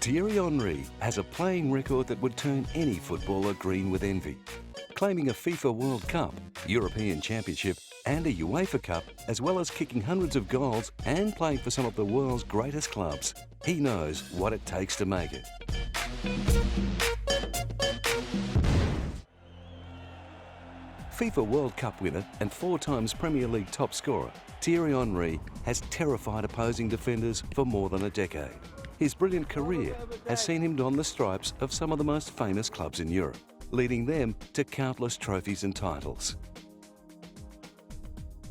Thierry Henry has a playing record that would turn any footballer green with envy. Claiming a FIFA World Cup, European Championship and a UEFA Cup, as well as kicking hundreds of goals and playing for some of the world's greatest clubs, he knows what it takes to make it. FIFA World Cup winner and 4 times Premier League top scorer, Thierry Henry has terrified opposing defenders for more than a decade. His brilliant career has seen him don the stripes of some of the most famous clubs in Europe, leading them to countless trophies and titles.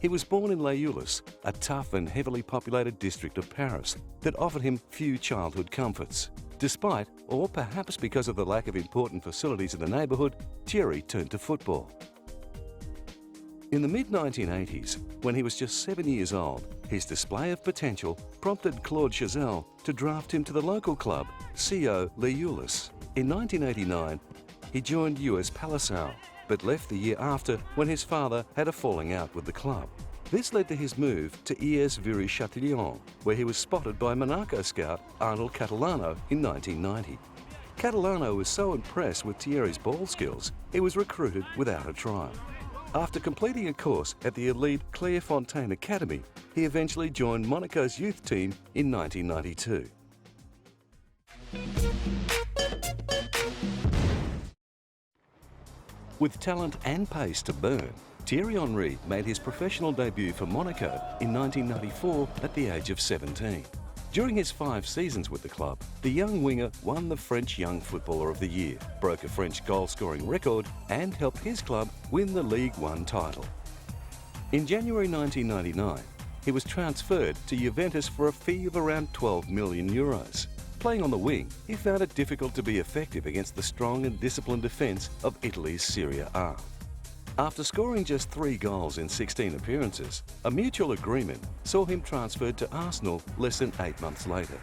He was born in Les Ulis, a tough and heavily populated district of Paris that offered him few childhood comforts. Despite, or perhaps because of the lack of important facilities in the neighbourhood, Thierry turned to football. In the mid-1980s, when he was just 7 years old, his display of potential prompted Claude Chazelle to draft him to the local club, CO Les Ulis. In 1989, he joined US Palaiseau, but left the year after when his father had a falling out with the club. This led to his move to ES Viry-Châtillon, where he was spotted by Monaco scout Arnold Catalano in 1990. Catalano was so impressed with Thierry's ball skills, he was recruited without a trial. After completing a course at the elite Clairefontaine Academy, he eventually joined Monaco's youth team in 1992. With talent and pace to burn, Thierry Henry made his professional debut for Monaco in 1994 at the age of 17. During his 5 seasons with the club, the young winger won the French Young Footballer of the Year, broke a French goal-scoring record and helped his club win the League One title. In January 1999, he was transferred to Juventus for a fee of around €12 million. Playing on the wing, he found it difficult to be effective against the strong and disciplined defence of Italy's Serie A. After scoring just 3 goals in 16 appearances, a mutual agreement saw him transferred to Arsenal less than 8 months later.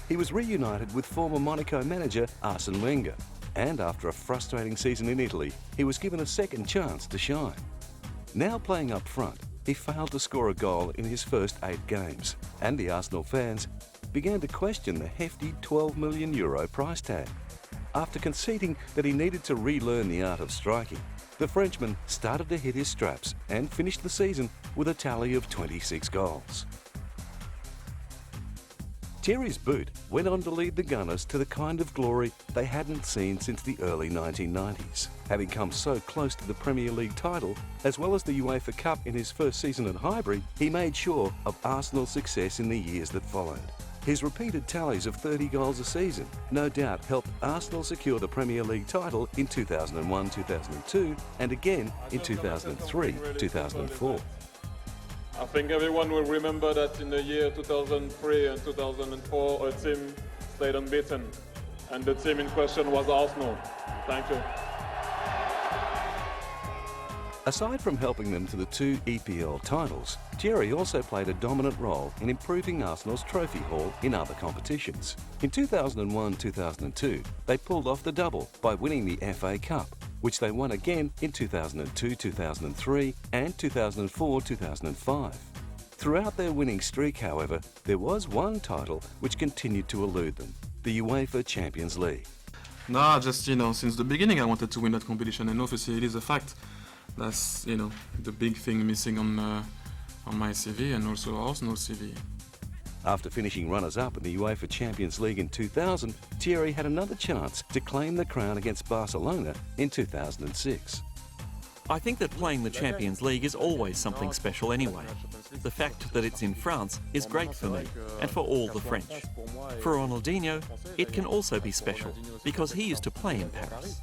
He was reunited with former Monaco manager Arsène Wenger, and after a frustrating season in Italy, he was given a second chance to shine. Now playing up front, he failed to score a goal in his first 8 games, and the Arsenal fans began to question the hefty €12 million price tag. After conceding that he needed to relearn the art of striking, the Frenchman started to hit his straps and finished the season with a tally of 26 goals. Thierry's boot went on to lead the Gunners to the kind of glory they hadn't seen since the early 1990s. Having come so close to the Premier League title, as well as the UEFA Cup in his first season at Highbury, he made sure of Arsenal's success in the years that followed. His repeated tallies of 30 goals a season no doubt helped Arsenal secure the Premier League title in 2001-2002 and again in 2003-2004. I think everyone will remember that in the year 2003 and 2004 a team stayed unbeaten, and the team in question was Arsenal. Thank you. Aside from helping them to the 2 EPL titles, Thierry also played a dominant role in improving Arsenal's trophy haul in other competitions. In 2001-2002, they pulled off the double by winning the FA Cup, which they won again in 2002-2003 and 2004-2005. Throughout their winning streak, however, there was one title which continued to elude them, the UEFA Champions League. No, just, since the beginning I wanted to win that competition, and obviously it is a fact. That's, the big thing missing on my CV and also Arsenal's CV. After finishing runners-up in the UEFA Champions League in 2000, Thierry had another chance to claim the crown against Barcelona in 2006. I think that playing the Champions League is always something special anyway. The fact that it's in France is great for me and for all the French. For Ronaldinho, it can also be special because he used to play in Paris.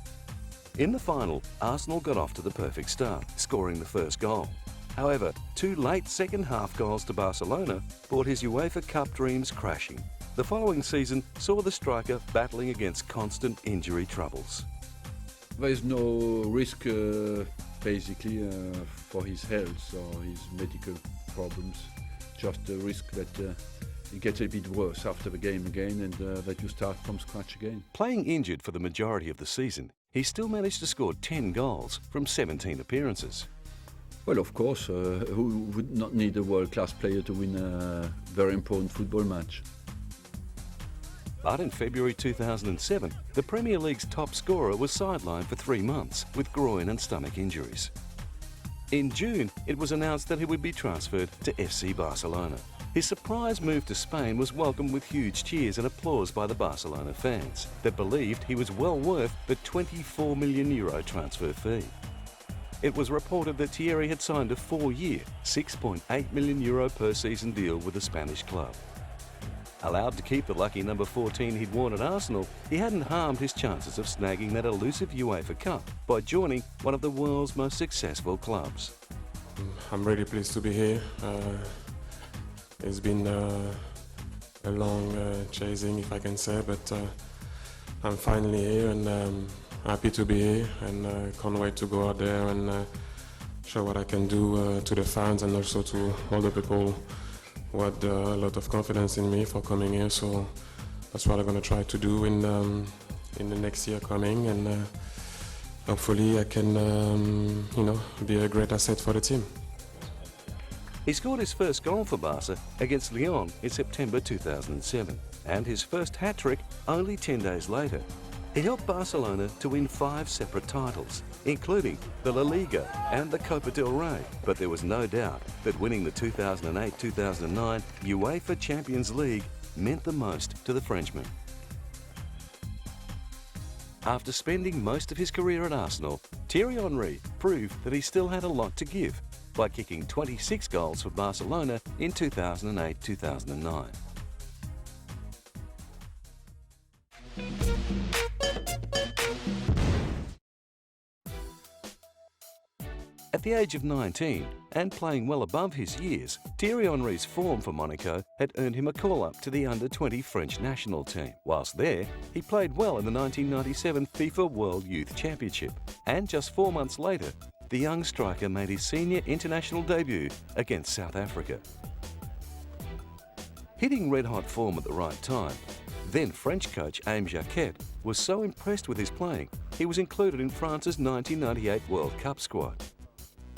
In the final, Arsenal got off to the perfect start, scoring the first goal. However, 2 late second-half goals to Barcelona brought his UEFA Cup dreams crashing. The following season saw the striker battling against constant injury troubles. There is no risk, basically, for his health or his medical problems. Just a risk that it gets a bit worse after the game again and that you start from scratch again. Playing injured for the majority of the season, he still managed to score 10 goals from 17 appearances. Well, of course, who would not need a world-class player to win a very important football match? But in February 2007, the Premier League's top scorer was sidelined for 3 months with groin and stomach injuries. In June, it was announced that he would be transferred to FC Barcelona. His surprise move to Spain was welcomed with huge cheers and applause by the Barcelona fans that believed he was well worth the €24 million transfer fee. It was reported that Thierry had signed a 4-year, €6.8 million per season deal with the Spanish club. Allowed to keep the lucky number 14 he'd worn at Arsenal, he hadn't harmed his chances of snagging that elusive UEFA Cup by joining one of the world's most successful clubs. I'm really pleased to be here. It's been a long chasing, if I can say, but I'm finally here and happy to be here, and can't wait to go out there and show what I can do to the fans and also to all the people who had a lot of confidence in me for coming here. So that's what I'm going to try to do in the next year coming, and hopefully I can be a great asset for the team. He scored his first goal for Barca against Lyon in September 2007, and his first hat-trick only 10 days later. He helped Barcelona to win 5 separate titles, including the La Liga and the Copa del Rey, but there was no doubt that winning the 2008-2009 UEFA Champions League meant the most to the Frenchman. After spending most of his career at Arsenal, Thierry Henry proved that he still had a lot to give by kicking 26 goals for Barcelona in 2008-2009. At the age of 19, and playing well above his years, Thierry Henry's form for Monaco had earned him a call-up to the under-20 French national team. Whilst there, he played well in the 1997 FIFA World Youth Championship, and just 4 months later, the young striker made his senior international debut against South Africa. Hitting red-hot form at the right time, then French coach Aimé Jacquet was so impressed with his playing, he was included in France's 1998 World Cup squad.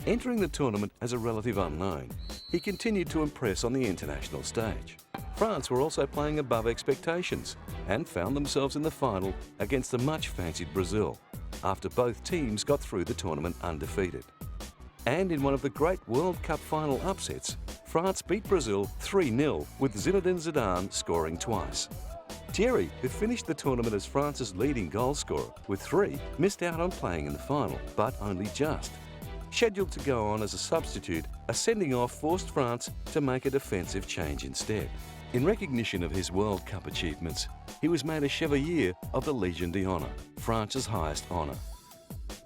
Entering the tournament as a relative unknown, he continued to impress on the international stage. France were also playing above expectations and found themselves in the final against the much-fancied Brazil, after both teams got through the tournament undefeated. And in one of the great World Cup final upsets, France beat Brazil 3-0 with Zinedine Zidane scoring twice. Thierry, who finished the tournament as France's leading goal scorer with 3, missed out on playing in the final, but only just. Scheduled to go on as a substitute, a sending-off forced France to make a defensive change instead. In recognition of his World Cup achievements, he was made a Chevalier of the Légion d'Honneur, France's highest honour.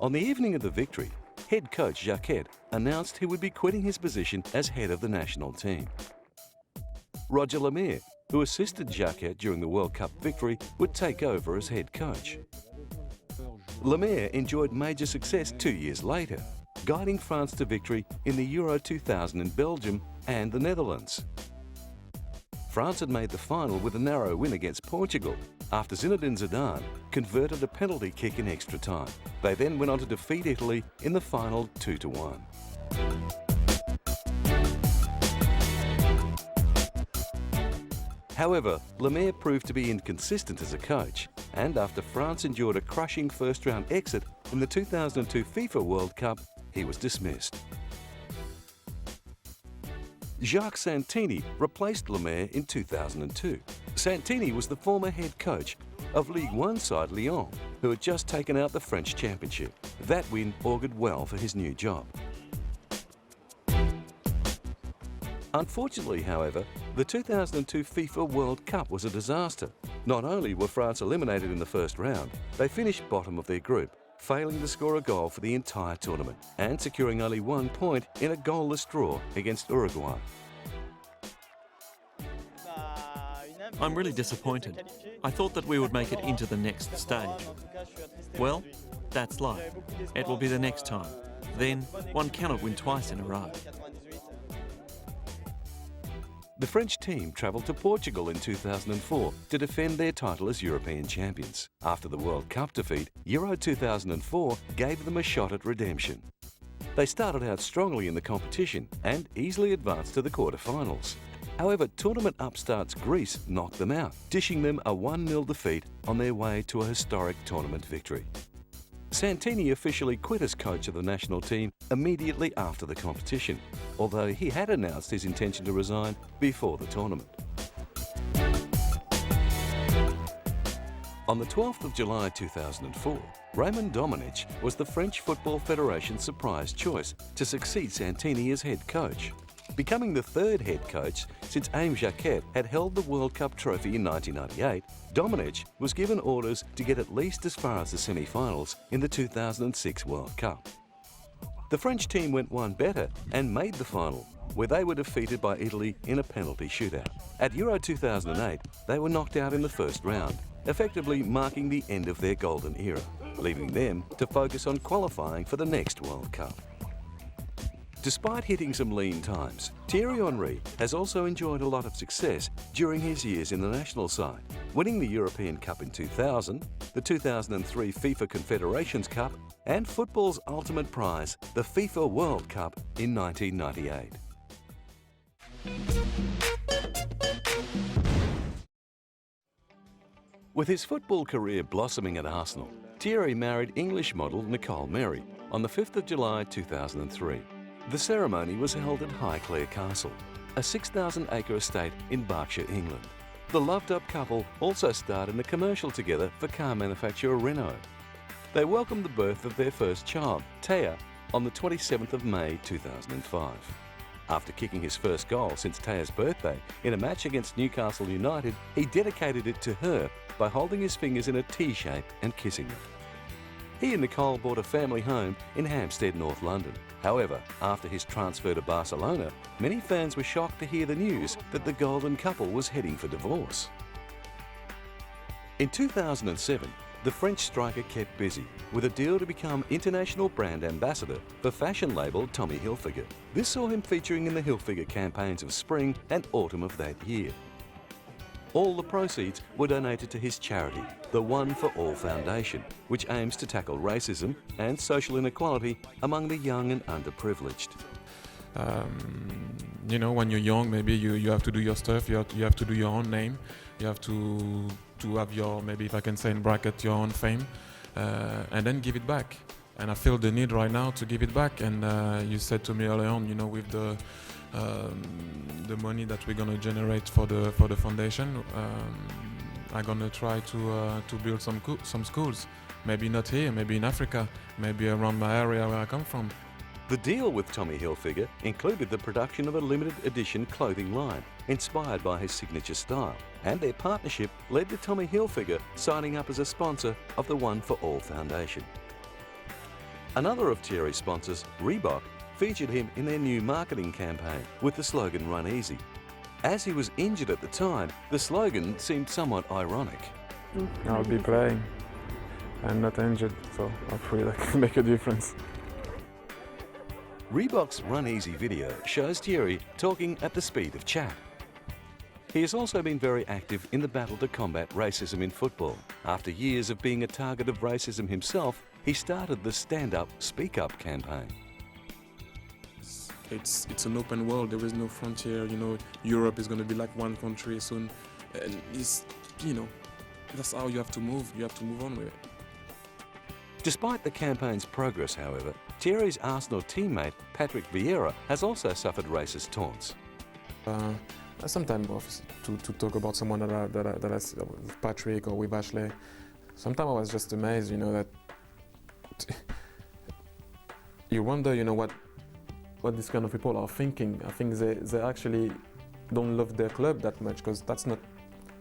On the evening of the victory, head coach Jacquet announced he would be quitting his position as head of the national team. Roger Lemaire, who assisted Jacquet during the World Cup victory, would take over as head coach. Lemaire enjoyed major success 2 years later, guiding France to victory in the Euro 2000 in Belgium and the Netherlands. France had made the final with a narrow win against Portugal after Zinedine Zidane converted a penalty kick in extra time. They then went on to defeat Italy in the final 2-1. However, Lemaire proved to be inconsistent as a coach, and after France endured a crushing first-round exit in the 2002 FIFA World Cup, he was dismissed. Jacques Santini replaced Lemaire in 2002. Santini was the former head coach of Ligue 1 side Lyon, who had just taken out the French Championship. That win augured well for his new job. Unfortunately, however, the 2002 FIFA World Cup was a disaster. Not only were France eliminated in the first round, they finished bottom of their group, failing to score a goal for the entire tournament and securing only 1 point in a goalless draw against Uruguay. I'm really disappointed. I thought that we would make it into the next stage. Well, that's life. It will be the next time. Then, one cannot win twice in a row. The French team travelled to Portugal in 2004 to defend their title as European champions. After the World Cup defeat, Euro 2004 gave them a shot at redemption. They started out strongly in the competition and easily advanced to the quarter-finals. However, tournament upstarts Greece knocked them out, dishing them a 1-0 defeat on their way to a historic tournament victory. Santini officially quit as coach of the national team immediately after the competition, although he had announced his intention to resign before the tournament. On the 12th of July 2004, Raymond Domenech was the French Football Federation's surprise choice to succeed Santini as head coach. Becoming the third head coach since Aimé Jacquet had held the World Cup trophy in 1998, Domenech was given orders to get at least as far as the semi-finals in the 2006 World Cup. The French team went one better and made the final, where they were defeated by Italy in a penalty shootout. At Euro 2008, they were knocked out in the first round, effectively marking the end of their golden era, leaving them to focus on qualifying for the next World Cup. Despite hitting some lean times, Thierry Henry has also enjoyed a lot of success during his years in the national side, winning the European Cup in 2000, the 2003 FIFA Confederations Cup, and football's ultimate prize, the FIFA World Cup in 1998. With his football career blossoming at Arsenal, Thierry married English model Nicole Mary on the 5th of July 2003. The ceremony was held at Highclere Castle, a 6,000-acre estate in Berkshire, England. The loved-up couple also starred in a commercial together for car manufacturer Renault. They welcomed the birth of their first child, Taya, on the 27th of May 2005. After kicking his first goal since Taya's birthday in a match against Newcastle United, he dedicated it to her by holding his fingers in a T shape and kissing them. He and Nicole bought a family home in Hampstead, North London. However, after his transfer to Barcelona, many fans were shocked to hear the news that the golden couple was heading for divorce. In 2007, the French striker kept busy with a deal to become international brand ambassador for fashion label Tommy Hilfiger. This saw him featuring in the Hilfiger campaigns of spring and autumn of that year. All the proceeds were donated to his charity, the One for All Foundation, which aims to tackle racism and social inequality among the young and underprivileged. You know, when you're young, maybe you have to do your stuff, you have to do your own name, you have to have your, maybe if I can say in bracket, your own fame, and then give it back. And I feel the need right now to give it back. And you said to me earlier on, you know, with the money that we're gonna generate for the foundation, I'm gonna try to build some schools. Maybe not here, maybe in Africa, maybe around my area where I come from. The deal with Tommy Hilfiger included the production of a limited edition clothing line inspired by his signature style, and their partnership led to Tommy Hilfiger signing up as a sponsor of the One for All Foundation. Another of Thierry's sponsors, Reebok, featured him in their new marketing campaign with the slogan "Run Easy." As he was injured at the time, the slogan seemed somewhat ironic. I'll be playing. I'm not injured, so hopefully that can make a difference. Reebok's Run Easy video shows Thierry talking at the speed of chat. He has also been very active in the battle to combat racism in football. After years of being a target of racism himself, he started the Stand Up, Speak Up campaign. It's an open world, there is no frontier, you know, Europe is going to be like one country soon, and it's, you know, that's how you have to move on with it. Despite the campaign's progress, however, Thierry's Arsenal teammate Patrick Vieira has also suffered racist taunts. Sometimes to talk about someone that I with Patrick or with Ashley, sometimes I was just amazed, you know, that you wonder, you know, what these kind of people are thinking. I think they actually don't love their club that much, because that's not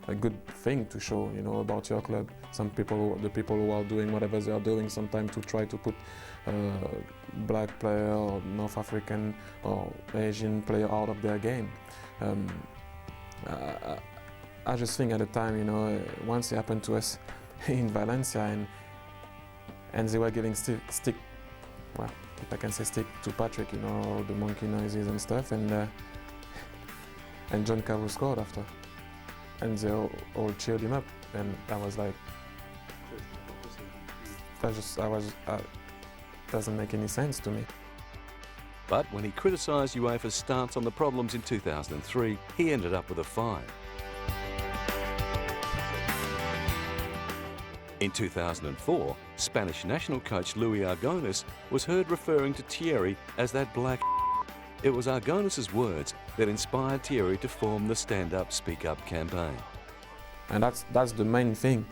a good thing to show, you know, about your club. Some people, the people who are doing whatever they are doing, sometimes to try to put black player or North African or Asian player out of their game. I just think at the time, you know, once it happened to us in Valencia, and they were giving stick, well, if I can say stick to Patrick, you know, the monkey noises and stuff, and John Carew scored after, and they all cheered him up, and I was like, doesn't make any sense to me. But when he criticised UEFA's stance on the problems in 2003, he ended up with a fine. In 2004, Spanish national coach Luis Aragonés was heard referring to Thierry as that black. It was Aragonés's words that inspired Thierry to form the Stand Up, Speak Up campaign. And that's the main thing,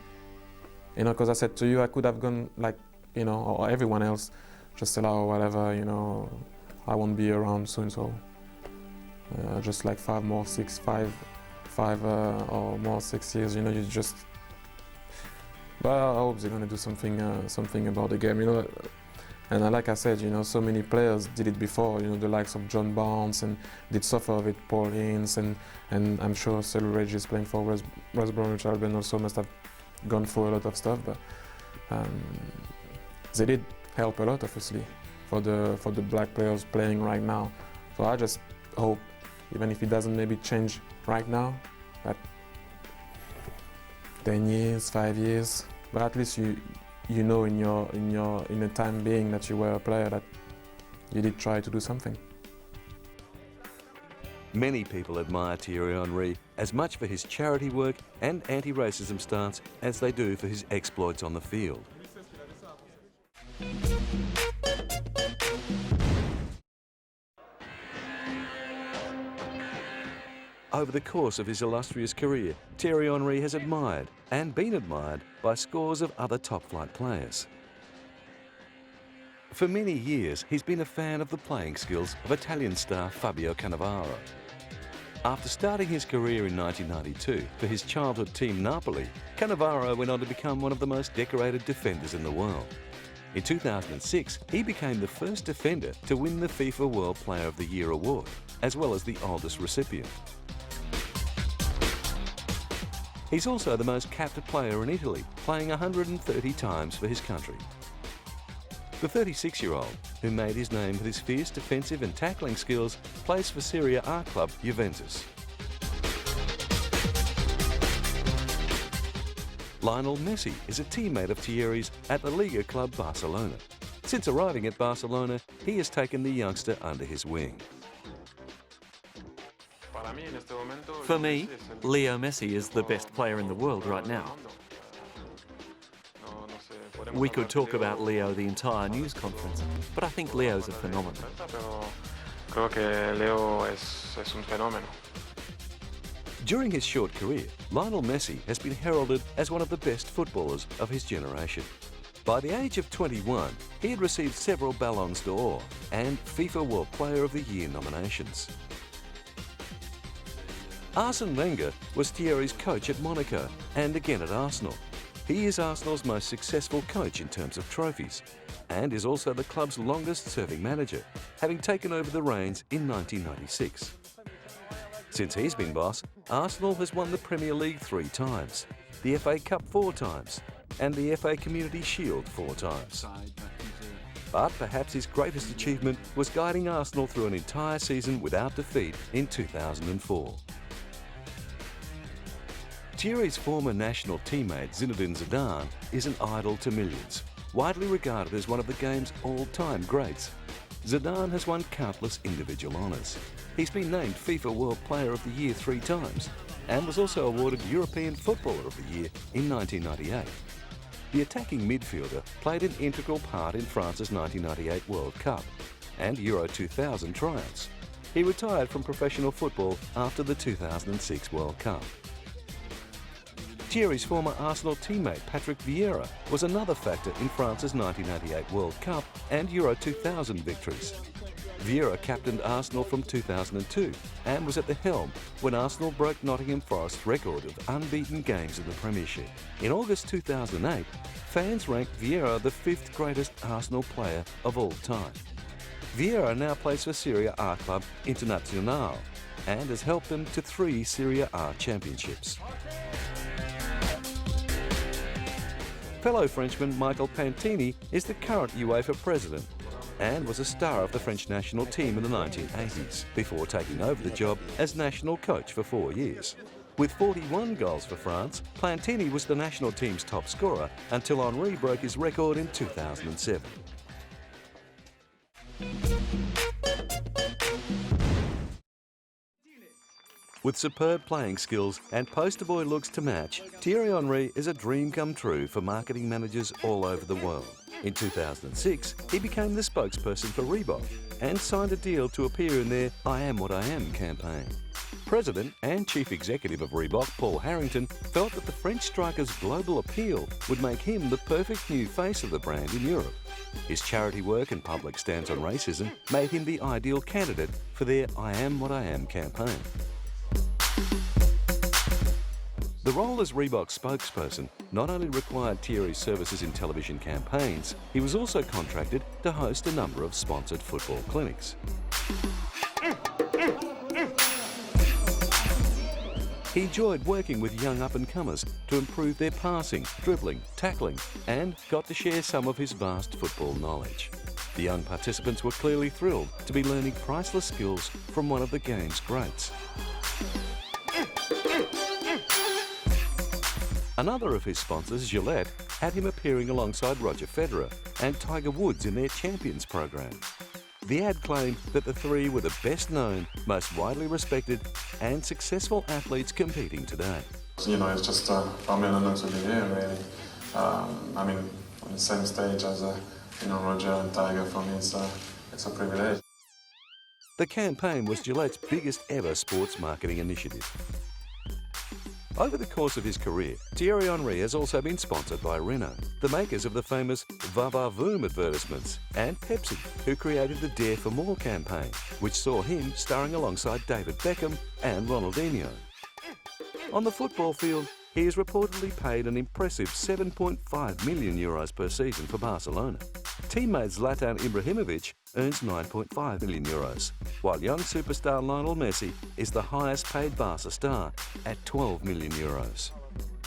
you know, because I said to you, I could have gone like, you know, or everyone else, just said, oh, whatever, you know, I won't be around soon, so just like 5 or 6 years, you know, you just. But I hope they're gonna do something about the game, you know. And like I said, you know, so many players did it before, you know, the likes of John Barnes and did suffer with Paul Ince, and I'm sure Cyril Regis playing for West Bromwich Albion also must have gone through a lot of stuff, but they did help a lot, obviously, for the black players playing right now. So I just hope, even if it doesn't maybe change right now, that 10 years, 5 years, but at least you know in the time being that you were a player that you did try to do something. Many people admire Thierry Henry as much for his charity work and anti-racism stance as they do for his exploits on the field. Over the course of his illustrious career, Thierry Henry has admired and been admired by scores of other top-flight players. For many years, he's been a fan of the playing skills of Italian star Fabio Cannavaro. After starting his career in 1992 for his childhood team Napoli, Cannavaro went on to become one of the most decorated defenders in the world. In 2006, he became the first defender to win the FIFA World Player of the Year award, as well as the oldest recipient. He's also the most capped player in Italy, playing 130 times for his country. The 36-year-old, who made his name with his fierce defensive and tackling skills, plays for Serie A club Juventus. Lionel Messi is a teammate of Thierry's at the Liga club Barcelona. Since arriving at Barcelona, he has taken the youngster under his wing. For me, Leo Messi is the best player in the world right now. We could talk about Leo the entire news conference, but I think Leo's a phenomenon. During his short career, Lionel Messi has been heralded as one of the best footballers of his generation. By the age of 21, he had received several Ballons d'Or and FIFA World Player of the Year nominations. Arsene Wenger was Thierry's coach at Monaco and again at Arsenal. He is Arsenal's most successful coach in terms of trophies and is also the club's longest-serving manager, having taken over the reins in 1996. Since he's been boss, Arsenal has won the Premier League 3 times, the FA Cup 4 times, and the FA Community Shield 4 times. But perhaps his greatest achievement was guiding Arsenal through an entire season without defeat in 2004. Thierry's former national teammate Zinedine Zidane is an idol to millions, widely regarded as one of the game's all-time greats. Zidane has won countless individual honours. He's been named FIFA World Player of the Year 3 times and was also awarded European Footballer of the Year in 1998. The attacking midfielder played an integral part in France's 1998 World Cup and Euro 2000 triumphs. He retired from professional football after the 2006 World Cup. Thierry's former Arsenal teammate Patrick Vieira was another factor in France's 1998 World Cup and Euro 2000 victories. Vieira captained Arsenal from 2002 and was at the helm when Arsenal broke Nottingham Forest's record of unbeaten games in the Premiership. In August 2008, fans ranked Vieira the 5th greatest Arsenal player of all time. Vieira now plays for Serie A club Internazionale and has helped them to 3 Serie A championships. Fellow Frenchman Michael Pantini is the current UEFA president and was a star of the French national team in the 1980s before taking over the job as national coach for 4 years. With 41 goals for France, Pantini was the national team's top scorer until Henry broke his record in 2007. With superb playing skills and poster boy looks to match, Thierry Henry is a dream come true for marketing managers all over the world. In 2006, he became the spokesperson for Reebok and signed a deal to appear in their I Am What I Am campaign. President and Chief Executive of Reebok, Paul Harrington, felt that the French striker's global appeal would make him the perfect new face of the brand in Europe. His charity work and public stance on racism made him the ideal candidate for their I Am What I Am campaign. The role as Reebok's spokesperson not only required Thierry's services in television campaigns, he was also contracted to host a number of sponsored football clinics. He enjoyed working with young up-and-comers to improve their passing, dribbling, tackling, and got to share some of his vast football knowledge. The young participants were clearly thrilled to be learning priceless skills from one of the game's greats. Another of his sponsors, Gillette, had him appearing alongside Roger Federer and Tiger Woods in their Champions program. The ad claimed that the three were the best known, most widely respected and successful athletes competing today. You know, it's just for me an honor to be here, really. I mean, on the same stage as Roger and Tiger, for me it's a privilege. The campaign was Gillette's biggest ever sports marketing initiative. Over the course of his career, Thierry Henry has also been sponsored by Renault, the makers of the famous Va Va Voom advertisements, and Pepsi, who created the Dare for More campaign, which saw him starring alongside David Beckham and Ronaldinho. On the football field, he is reportedly paid an impressive €7.5 million per season for Barcelona. Teammate Zlatan Ibrahimovic earns €9.5 million, while young superstar Lionel Messi is the highest paid Barca star at €12 million.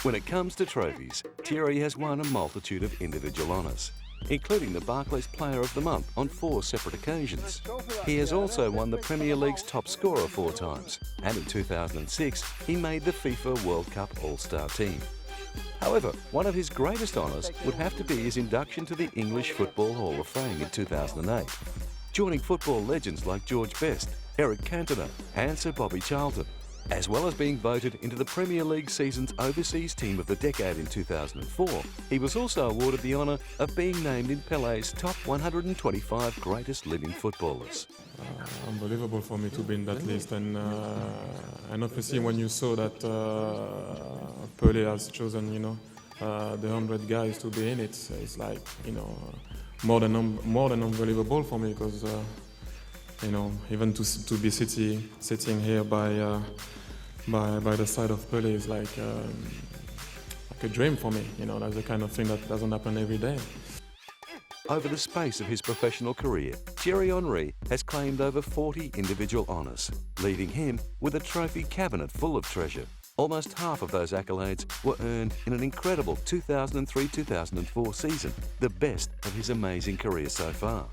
When it comes to trophies, Thierry has won a multitude of individual honours, including the Barclays Player of the Month on 4 separate occasions. He has also won the Premier League's top scorer 4 times, and in 2006 he made the FIFA World Cup All-Star team. However, one of his greatest honours would have to be his induction to the English Football Hall of Fame in 2008, joining football legends like George Best, Eric Cantona and Sir Bobby Charlton. As well as being voted into the Premier League season's Overseas Team of the Decade in 2004, he was also awarded the honour of being named in Pelé's top 125 greatest living footballers. Unbelievable for me to be in that list, and obviously when you saw that Pelé has chosen, the 100 guys to be in it, it's like, more than unbelievable for me, because even to be sitting here by the side of Pelé is like a dream for me. That's the kind of thing that doesn't happen every day. Over the space of his professional career, Thierry Henry has claimed over 40 individual honours, leaving him with a trophy cabinet full of treasure. Almost half of those accolades were earned in an incredible 2003-2004 season, the best of his amazing career so far.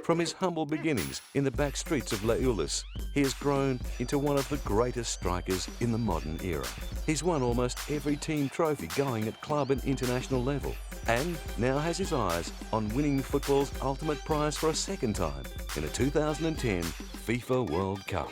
From his humble beginnings in the back streets of Les Ulis, he has grown into one of the greatest strikers in the modern era. He's won almost every team trophy going at club and international level, and now has his eyes on winning football's ultimate prize for a second time in a 2010 FIFA World Cup.